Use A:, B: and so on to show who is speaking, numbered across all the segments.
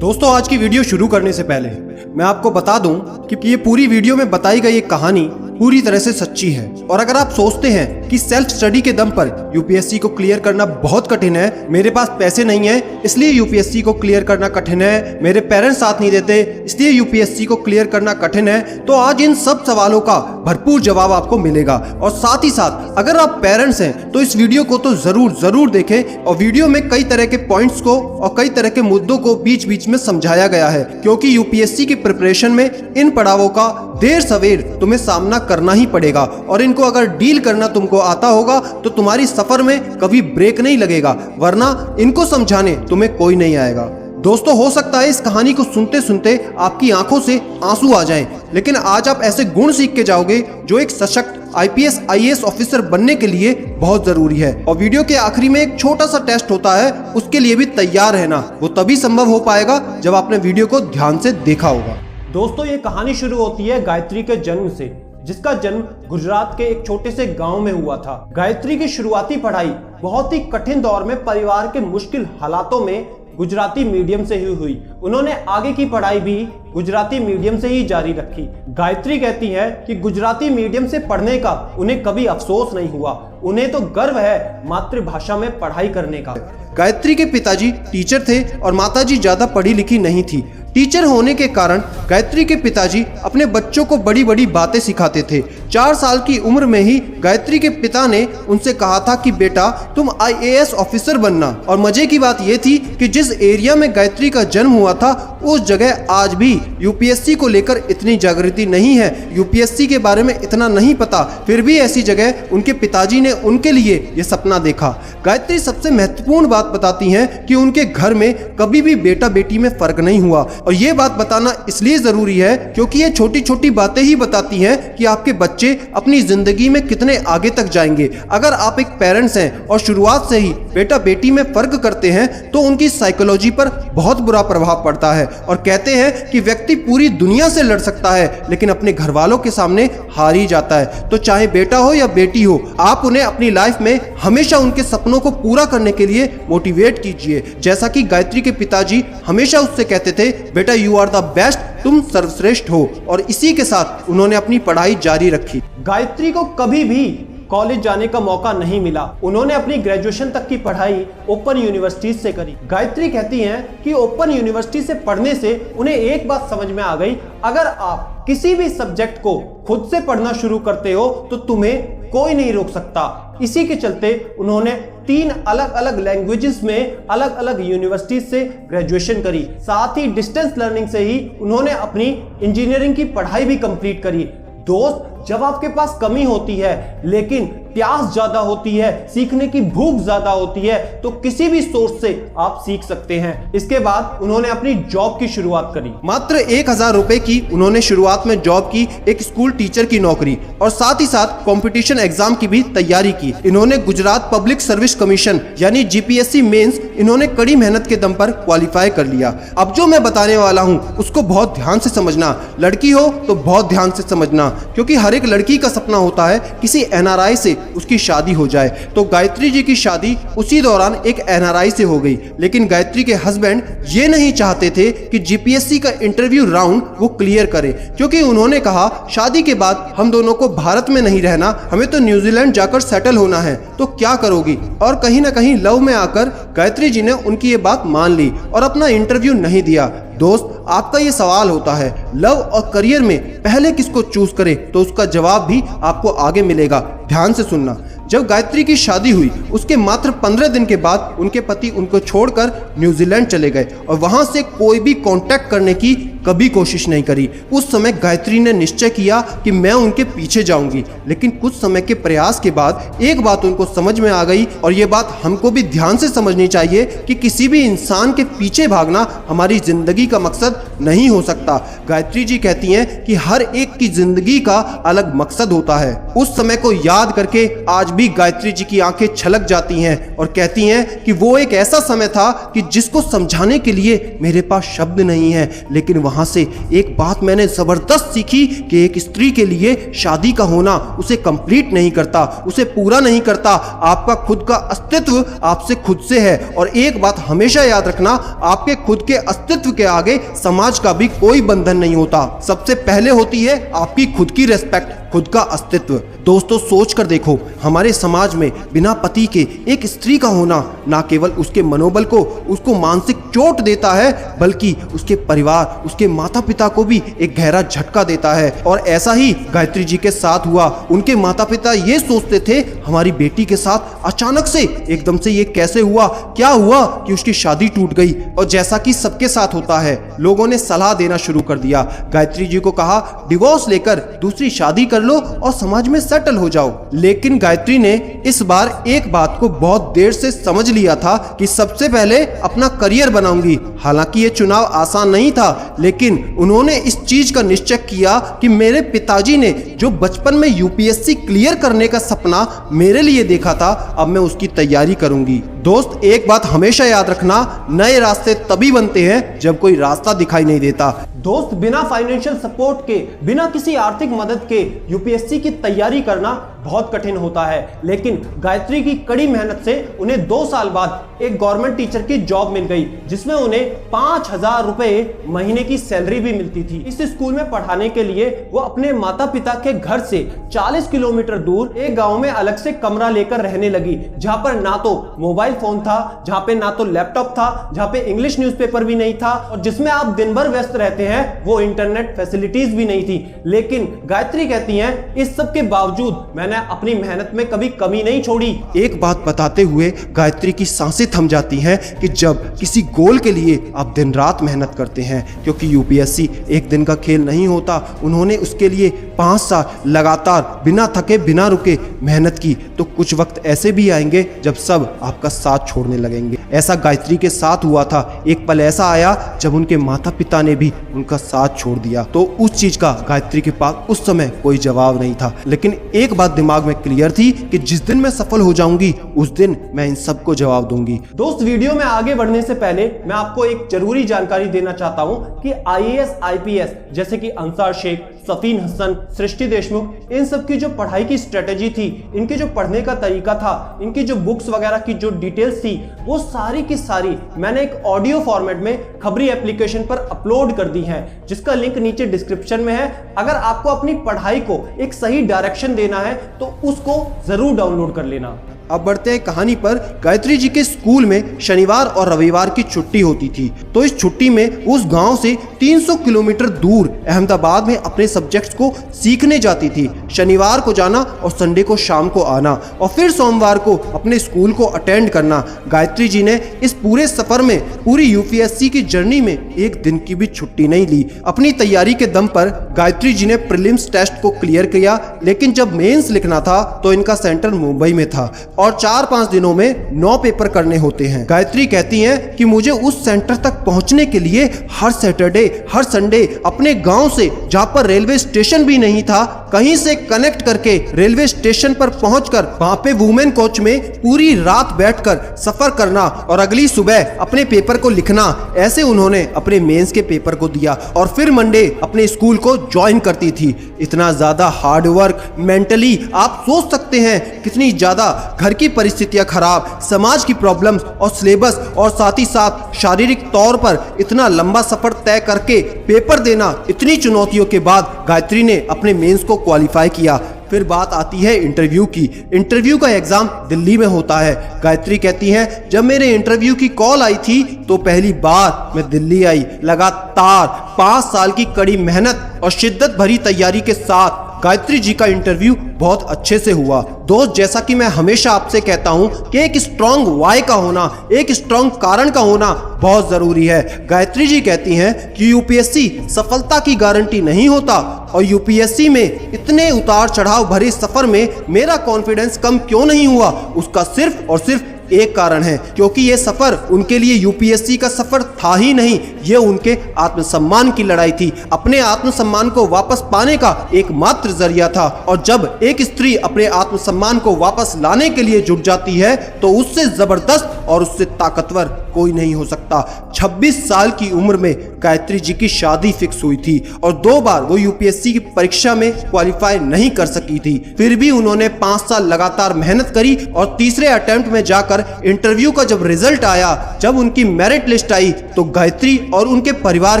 A: दोस्तों, आज की वीडियो शुरू करने से पहले मैं आपको बता दूं कि ये पूरी वीडियो में बताई गई एक कहानी पूरी तरह से सच्ची है। और अगर आप सोचते हैं कि सेल्फ स्टडी के दम पर यूपीएससी को क्लियर करना बहुत कठिन है, मेरे पास पैसे नहीं है इसलिए यूपीएससी को क्लियर करना कठिन है, मेरे पेरेंट्स साथ नहीं देते इसलिए यूपीएससी को क्लियर करना कठिन है, तो आज इन सब सवालों का भरपूर जवाब आपको मिलेगा। और साथ ही साथ अगर आप पेरेंट्स हैं तो इस वीडियो को तो जरूर देखें। और वीडियो में कई तरह के पॉइंट्स को और कई तरह के मुद्दों को बीच बीच में समझाया गया है, क्योंकि यूपीएससी की प्रिपरेशन में इन पड़ावों का देर सवेर तुम्हें सामना करना ही पड़ेगा। और इनको अगर डील करना तुमको आता होगा तो तुम्हारी सफर में कभी ब्रेक नहीं लगेगा, वरना इनको समझाने तुम्हें कोई नहीं आएगा। दोस्तों, हो सकता है इस कहानी को सुनते सुनते आपकी आंखों से आंसू आ जाएं, लेकिन आज आप ऐसे गुण सीख के जाओगे जो एक सशक्त आईपीएस आईएएस ऑफिसर बनने के लिए बहुत जरूरी है। और वीडियो के आखिरी में एक छोटा सा टेस्ट होता है, उसके लिए भी तैयार रहना। वो तभी संभव हो पाएगा जब आपने वीडियो को ध्यान से देखा होगा। दोस्तों, ये कहानी शुरू होती है गायत्री के जन्म से, जिसका जन्म गुजरात के एक छोटे से गांव में हुआ था। गायत्री की शुरुआती पढ़ाई बहुत ही कठिन दौर में परिवार के मुश्किल हालातों में गुजराती मीडियम से ही हुई। उन्होंने आगे की पढ़ाई भी गुजराती मीडियम से ही जारी रखी। गायत्री कहती है कि गुजराती मीडियम से पढ़ने का उन्हें कभी अफसोस नहीं हुआ, उन्हें तो गर्व है मातृभाषा में पढ़ाई करने का। गायत्री के पिताजी टीचर थे और माताजी ज्यादा पढ़ी लिखी नहीं थी। टीचर होने के कारण गायत्री के पिताजी अपने बच्चों को बड़ी बड़ी बातें सिखाते थे। 4 साल की उम्र में ही गायत्री के पिता ने उनसे कहा था कि बेटा तुम आईएएस ऑफिसर बनना। और मजे की बात यह थी कि जिस एरिया में गायत्री का जन्म हुआ था उस जगह आज भी यूपीएससी को लेकर इतनी जागृति नहीं है, यूपीएससी के बारे में इतना नहीं पता। फिर भी ऐसी जगह उनके पिताजी ने उनके लिए यह सपना देखा। गायत्री सबसे महत्वपूर्ण बात बताती हैं कि उनके घर में कभी भी बेटा बेटी में फर्क नहीं हुआ। और ये बात बताना इसलिए जरूरी है क्योंकि ये छोटी छोटी बातें ही बताती हैं कि आपके बच्चे अपनी जिंदगी में कितने आगे तक जाएंगे। अगर आप एक पेरेंट्स हैं और शुरुआत से ही बेटा बेटी में फर्क करते हैं तो उनकी साइकोलॉजी पर बहुत बुरा प्रभाव पड़ता है। और कहते हैं कि व्यक्ति पूरी दुनिया से लड़ सकता है लेकिन अपने घर वालों के सामने हार ही जाता है। तो चाहे बेटा हो या बेटी हो, आप उन्हें अपनी लाइफ में हमेशा उनके सपनों को पूरा करने के लिए मोटिवेट कीजिए। जैसा कि गायत्री के पिताजी हमेशा उससे कहते थे, बेटा यू आर द बेस्ट, तुम सर्वश्रेष्ठ हो। और इसी के साथ उन्होंने अपनी पढ़ाई जारी रखी। गायत्री को कभी भी कॉलेज जाने का मौका नहीं मिला। उन्होंने अपनी ग्रेजुएशन तक की पढ़ाई ओपन यूनिवर्सिटी से करी। गायत्री कहती हैं कि ओपन यूनिवर्सिटी से पढ़ने से उन्हें एक बात समझ में आ गई, अगर आप किसी भी सब्जेक्ट को खुद से पढ़ना शुरू करते हो तो तुम्हें कोई नहीं रोक सकता। इसी के चलते उन्होंने 3 अलग अलग लैंग्वेजेस में अलग अलग यूनिवर्सिटी से ग्रेजुएशन करी। साथ ही डिस्टेंस लर्निंग से ही उन्होंने अपनी इंजीनियरिंग की पढ़ाई भी कंप्लीट करी। दोस्त, जब आपके पास कमी होती है लेकिन प्यास ज्यादा होती है, सीखने की भूख ज्यादा होती है, तो किसी भी सोर्स से आप सीख सकते हैं। इसके बाद उन्होंने अपनी जॉब की शुरुआत करी। मात्र 1000 रुपए की उन्होंने शुरुआत में जॉब की, एक स्कूल टीचर की नौकरी, और साथ ही साथ कंपटीशन एग्जाम की भी तैयारी की। इन्होंने गुजरात पब्लिक सर्विस कमीशन यानी जीपीएससी मेंस इन्होंने कड़ी मेहनत के दम पर क्वालिफाई कर लिया। अब जो मैं बताने वाला हूँ उसको बहुत ध्यान से समझना। लड़की हो तो बहुत ध्यान से समझना, क्योंकि हर एक लड़की का सपना होता है किसी एनआरआई से उसकी शादी हो जाए। तो गायत्री जी की शादी उसी दौरान एक एनआरआई से हो गई। लेकिन गायत्री के हस्बैंड ये नहीं चाहते थे कि जीपीएससी का इंटरव्यू राउंड वो क्लियर करे, क्योंकि उन्होंने कहा शादी के बाद हम दोनों को भारत में नहीं रहना, हमें तो न्यूजीलैंड जाकर सेटल होना है, तो क्या करोगी। और कहीं ना कहीं लव में आकर गायत्री जी ने उनकी ये बात मान ली और अपना इंटरव्यू नहीं दिया। दोस्त, आपका ये सवाल होता है लव और करियर में पहले किसको चूज करें, तो उसका जवाब भी आपको आगे मिलेगा। ध्यान से सुनना। जब गायत्री की शादी हुई उसके मात्र 15 दिन के बाद उनके पति उनको छोड़कर न्यूजीलैंड चले गए और वहां से कोई भी कांटेक्ट करने की कभी कोशिश नहीं करी। उस समय गायत्री ने निश्चय किया कि मैं उनके पीछे जाऊंगी। लेकिन कुछ समय के प्रयास के बाद एक बात उनको समझ में आ गई, और ये बात हमको भी ध्यान से समझनी चाहिए कि किसी भी इंसान के पीछे भागना हमारी जिंदगी का मकसद नहीं हो सकता। गायत्री जी कहती हैं कि हर एक की जिंदगी का अलग मकसद होता है। उस समय को याद करके आज भी गायत्री जी की आंखें छलक जाती हैं और कहती हैं कि वो एक ऐसा समय था कि जिसको समझाने के लिए मेरे पास शब्द नहीं है, लेकिन वहां से एक बात मैंने जबरदस्त सीखी कि एक स्त्री के लिए शादी का होना उसे कंप्लीट नहीं करता, उसे पूरा नहीं करता। आपका खुद का अस्तित्व आपसे खुद से है। और एक बात हमेशा याद रखना, आपके खुद के अस्तित्व के आगे समाज का भी कोई बंधन नहीं होता। सबसे पहले होती है आपकी खुद की रेस्पेक्ट, खुद का अस्तित्व। दोस्तों सोच कर देखो, हमारे समाज में बिना पति के एक स्त्री का होना ना केवल उसके मनोबल को, उसको मानसिक चोट देता है, बल्कि उसके परिवार, उसके माता पिता को भी एक गहरा झटका देता है। और ऐसा ही गायत्री जी के साथ हुआ। उनके माता पिता ये सोचते थे हमारी बेटी के साथ अचानक से एकदम से ये कैसे हुआ, क्या हुआ कि उसकी शादी टूट गई। और जैसा कि सबके साथ होता है, लोगों ने सलाह देना शुरू कर दिया। गायत्री जी को कहा डिवोर्स लेकर दूसरी शादी कर लो और समाज में सेटल हो जाओ। लेकिन गायत्री ने इस बार एक बात को बहुत देर से समझ लिया था कि सबसे पहले अपना करियर बनाऊंगी। हालांकि ये चुनाव आसान नहीं था, लेकिन उन्होंने इस चीज का निश्चय किया कि मेरे पिताजी ने जो बचपन में यूपीएससी क्लियर करने का सपना मेरे लिए देखा था, अब मैं उसकी तैयारी करूंगी। दोस्त एक बात हमेशा याद रखना, नए रास्ते तभी बनते हैं जब कोई रास्ता दिखाई नहीं देता। दोस्त बिना फाइनेंशियल सपोर्ट के, बिना किसी आर्थिक मदद के यूपीएससी की तैयारी करना बहुत कठिन होता है। लेकिन गायत्री की कड़ी मेहनत से उन्हें 2 साल बाद एक गवर्नमेंट टीचर की जॉब मिल गई, जिसमें उन्हें 5,000 रुपए महीने की सैलरी भी मिलती थी। इस स्कूल में पढ़ाने के लिए वो अपने माता पिता के घर से 40 किलोमीटर दूर एक गांव में अलग से कमरा लेकर रहने लगी, जहां पर ना तो मोबाइल फोन था, जहां पे ना तो लैपटॉप था, जहां पे इंग्लिश न्यूज़पेपर भी नहीं था, और जिसमें आप दिन भर व्यस्त रहते हैं वो इंटरनेट फैसिलिटीज भी नहीं थी। लेकिन गायत्री कहती हैं इस सब के बावजूद मैंने अपनी मेहनत में कभी कमी नहीं छोड़ी। एक बात बताते हुए गायत्री की सांसें थम जाती हैं कि जब किसी गोल के लिए आप दिन रात मेहनत करते हैं, क्योंकि यूपीएससी एक दिन का खेल नहीं होता। उन्होंने उसके लिए 5 साल लगातार बिना थके बिना रुके मेहनत की, तो कुछ वक्त ऐसे भी आएंगे जब सब आपका साथ छोड़ने लगेंगे। ऐसा गायत्री के साथ हुआ था। एक पल ऐसा आया जब उनके माता पिता ने भी उनका साथ छोड़ दिया, तो उस चीज का गायत्री के पास उस समय कोई जवाब नहीं था। लेकिन एक बात दिमाग में क्लियर थी कि जिस दिन मैं सफल हो जाऊंगी उस दिन मैं इन सबको जवाब दूंगी। दोस्त वीडियो में आगे बढ़ने से पहले मैं आपको एक जरूरी जानकारी देना चाहता हूं कि आईएएस आईपीएस जैसे कि अंसार शेख, सफीन हसन, सृष्टि देशमुख, इन सब की जो पढ़ाई की स्ट्रेटेजी थी, इनके जो पढ़ने का तरीका था, इनकी जो बुक्स वगैरह की जो डिटेल्स थी, वो सारी की सारी मैंने एक ऑडियो फॉर्मेट में खबरी एप्लीकेशन पर अपलोड कर दी है, जिसका लिंक नीचे डिस्क्रिप्शन में है। अगर आपको अपनी पढ़ाई को एक सही डायरेक्शन देना है तो उसको जरूर डाउनलोड कर लेना। अब बढ़ते हैं कहानी पर। गायत्री जी के स्कूल में शनिवार और रविवार की छुट्टी होती थी, तो इस छुट्टी में उस गांव से 300 किलोमीटर दूर अहमदाबाद में अपने सब्जेक्ट्स को सीखने जाती थी। शनिवार को जाना और संडे को शाम को आना, और फिर सोमवार को अपने स्कूल को अटेंड करना। गायत्री जी ने इस पूरे सफर में, पूरी यूपीएससी की जर्नी में एक दिन की भी छुट्टी नहीं ली। अपनी तैयारी के दम पर गायत्री जी ने प्रीलिम्स टेस्ट को क्लियर किया, लेकिन जब मेंस लिखना था तो इनका सेंटर मुंबई में था और 4-5 दिनों में 9 पेपर करने होते हैं। गायत्री कहती हैं कि मुझे उस सेंटर तक पहुंचने के लिए हर सैटरडे, हर संडे अपने गांव से, जहां पर रेलवे स्टेशन भी नहीं था, कहीं से कनेक्ट करके रेलवे स्टेशन पर पहुंचकर वहां पे वुमेन कोच में पूरी रात बैठकर सफर करना और अगली सुबह अपने पेपर को लिखना। ऐसे उन्होंने अपने मेंस के पेपर को दिया और फिर मंडे अपने स्कूल को ज्वाइन करती थी। इतना ज्यादा हार्ड वर्क, मेंटली आप सोच सकते हैं कितनी ज्यादा घर की परिस्थितियां खराब, समाज की प्रॉब्लम्स और सिलेबस, और साथ ही साथ शारीरिक तौर पर इतना लंबा सफर तय करके पेपर देना। इतनी चुनौतियों के बाद गायत्री ने अपने मेंस को क्वालिफाई किया। फिर बात आती है इंटरव्यू की। इंटरव्यू का एग्जाम दिल्ली में होता है। गायत्री कहती हैं जब मेरे इंटरव्यू की कॉल आई थी तो पहली बार मैं दिल्ली आई। लगातार 5 साल की कड़ी मेहनत और शिद्दत भरी तैयारी के साथ गायत्री जी का इंटरव्यू बहुत अच्छे से हुआ। दोस्त जैसा कि मैं हमेशा आपसे कहता हूं कि एक स्ट्रॉन्ग वाई का होना, एक स्ट्रॉन्ग कारण का होना बहुत जरूरी है। गायत्री जी कहती हैं कि यूपीएससी सफलता की गारंटी नहीं होता, और यूपीएससी में इतने उतार चढ़ाव भरे सफर में मेरा कॉन्फिडेंस कम क्यों नहीं हुआ, उसका सिर्फ और सिर्फ एक कारण है, क्योंकि ये सफर उनके लिए यूपीएससी का सफर था ही नहीं, ये उनके आत्मसम्मान की लड़ाई थी, अपने आत्मसम्मान को वापस पाने का एकमात्र जरिया था। और जब एक स्त्री अपने आत्मसम्मान को वापस लाने के लिए जुट जाती है तो उससे जबरदस्त और उससे ताकतवर कोई नहीं हो सकता। 26 साल की उम्र में गायत्री जी की शादी फिक्स हुई थी और 2 बार वो यूपीएससी की परीक्षा में क्वालिफाई नहीं कर सकी थी। फिर भी उन्होंने 5 साल लगातार मेहनत करी और तीसरे अटेम्प्ट में जाकर इंटरव्यू का जब रिजल्ट आया, जब उनकी मेरिट लिस्ट आई, तो गायत्री और उनके परिवार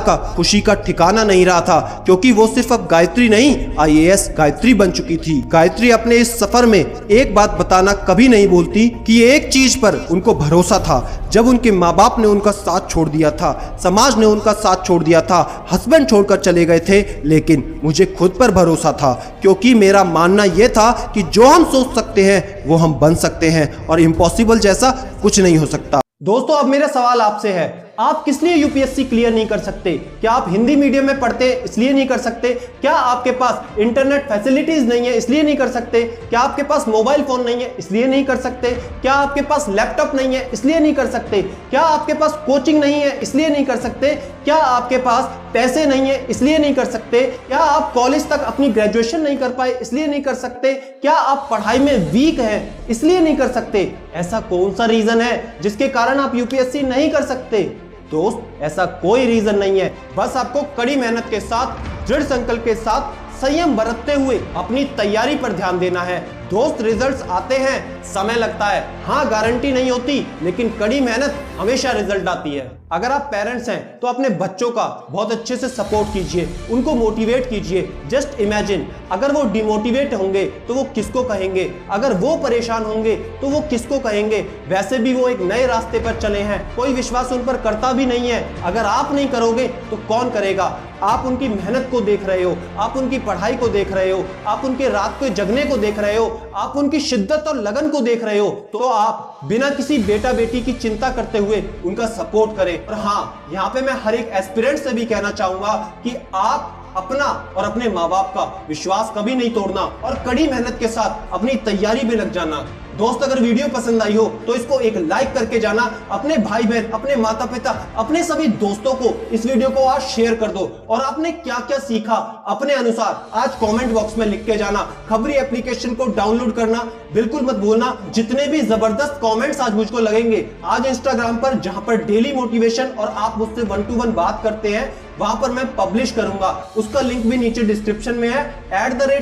A: का खुशी का ठिकाना नहीं रहा था, क्योंकि वो सिर्फ अब गायत्री नहीं, आईएएस गायत्री बन चुकी थी। गायत्री अपने इस सफर में एक बात बताना कभी नहीं भूलती कि एक चीज पर उनको भरोसा था। जब उनके माँ बाप ने उनका साथ छोड़ दिया था, समाज ने उनका साथ छोड़ दिया था, हस्बैंड छोड़कर चले गए थे, लेकिन मुझे खुद पर भरोसा था, क्योंकि मेरा मानना यह था कि जो हम सोच सकते हैं वो हम बन सकते हैं और इम्पॉसिबल जैसा कुछ नहीं हो सकता। दोस्तों, अब मेरा सवाल आपसे है, आप किस लिए यूपीएससी क्लियर नहीं कर सकते? क्या आप हिंदी मीडियम में पढ़ते इसलिए नहीं कर सकते? क्या आपके पास इंटरनेट फैसिलिटीज नहीं है इसलिए नहीं कर सकते? क्या आपके पास मोबाइल फोन नहीं है इसलिए नहीं कर सकते? क्या आपके पास लैपटॉप नहीं है इसलिए नहीं कर सकते? क्या आपके पास कोचिंग नहीं है इसलिए नहीं कर सकते? क्या आपके पास पैसे नहीं है इसलिए नहीं कर सकते? क्या आप कॉलेज तक अपनी ग्रेजुएशन नहीं कर पाए इसलिए नहीं कर सकते? क्या आप पढ़ाई में वीक हैं इसलिए नहीं कर सकते? ऐसा कौन सा रीजन है जिसके कारण आप यूपीएससी नहीं कर सकते? दोस्त, ऐसा कोई रीजन नहीं है, बस आपको कड़ी मेहनत के साथ, दृढ़ संकल्प के साथ, संयम बरतते हुए अपनी तैयारी पर ध्यान देना है। दोस्त, रिजल्ट्स आते हैं, समय लगता है, हाँ गारंटी नहीं होती, लेकिन कड़ी मेहनत हमेशा रिजल्ट आती है। अगर आप पेरेंट्स हैं तो अपने बच्चों का बहुत अच्छे से सपोर्ट कीजिए, उनको मोटिवेट कीजिए। जस्ट इमेजिन, अगर वो डिमोटिवेट होंगे तो वो किसको कहेंगे? अगर वो परेशान होंगे तो वो किसको कहेंगे? वैसे भी वो एक नए रास्ते पर चले हैं, कोई विश्वास उन पर करता भी नहीं है। अगर आप नहीं करोगे तो कौन करेगा? आप उनकी मेहनत को देख रहे हो, आप उनकी पढ़ाई को देख रहे हो, आप उनके रात को जगने को देख रहे हो, आप उनकी शिद्दत और लगन को देख रहे हो, तो आप बिना किसी बेटा बेटी की चिंता करते हुए उनका सपोर्ट करें। और हाँ, यहाँ पे मैं हर एक एस्पिरेंट से भी कहना चाहूंगा कि आप अपना और अपने माँ बाप का विश्वास कभी नहीं तोड़ना और कड़ी मेहनत के साथ अपनी तैयारी में लग जाना। दोस्त, अगर वीडियो पसंद आई हो तो इसको एक लाइक करके जाना, अपने भाई बहन, अपने माता पिता, अपने सभी दोस्तों को इस वीडियो को आज शेयर कर दो। और आपने क्या क्या सीखा अपने अनुसार आज कमेंट बॉक्स में लिख के जाना। खबरी एप्लीकेशन को डाउनलोड करना बिल्कुल मत भूलना। जितने भी जबरदस्त कमेंट्स आज मुझको लगेंगे आज इंस्टाग्राम पर, जहां पर डेली मोटिवेशन और आप मुझसे 1-to-1 बात करते हैं, वहां पर मैं पब्लिश करूंगा। उसका लिंक भी नीचे डिस्क्रिप्शन में है।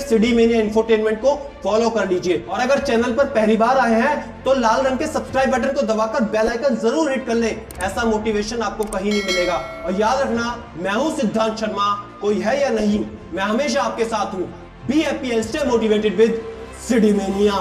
A: @CDMania इंफोटेनमेंट को फॉलो कर लीजिए। और अगर चैनल पर पहली बार आए हैं तो लाल रंग के सब्सक्राइब बटन को दबाकर बेल आइकन जरूर हिट कर ले। ऐसा मोटिवेशन आपको कहीं नहीं मिलेगा। और याद रखना, मैं हूं सिद्धांत शर्मा, कोई है या नहीं, मैं हमेशा आपके साथ हूं। Be happy and stay motivated with CD mania.